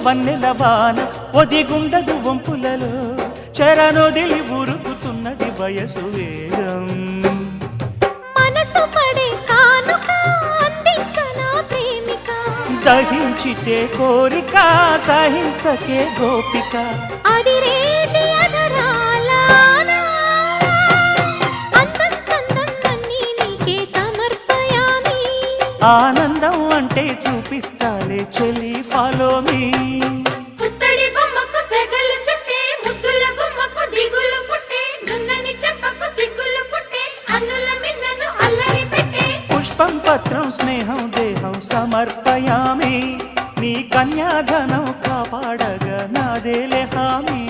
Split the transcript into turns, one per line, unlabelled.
వన్నెల వాన ఒదిగుండదు వంపులలో చెరనొదిలి ఉరుకుతున్నది వయసు వేగం
మనసు పడే కానుక అందించనా ప్రేమిక
దహించితే కోరిక సహించకే గోపిక
అడిరేటి అధరాల అందం చందం అన్నీ నీకే సమర్పయామి
ఆనందం అంటే చూపిస్తాలే చెలి ఫాలో మీ
పుత్తడి బొమ్మకు సెగలు చుట్టే ముద్దుల బొమ్మకు దిగులు పుట్టే నున్నని చెప్పకు సిగ్గులు పుట్టే అన్నుల మిన్నను అల్లరి పెట్టే
పుష్పం పత్రం స్నేహం దేహం సమర్పయామి నీ కన్యాధనం కాపాడగా నాదేలే హామీ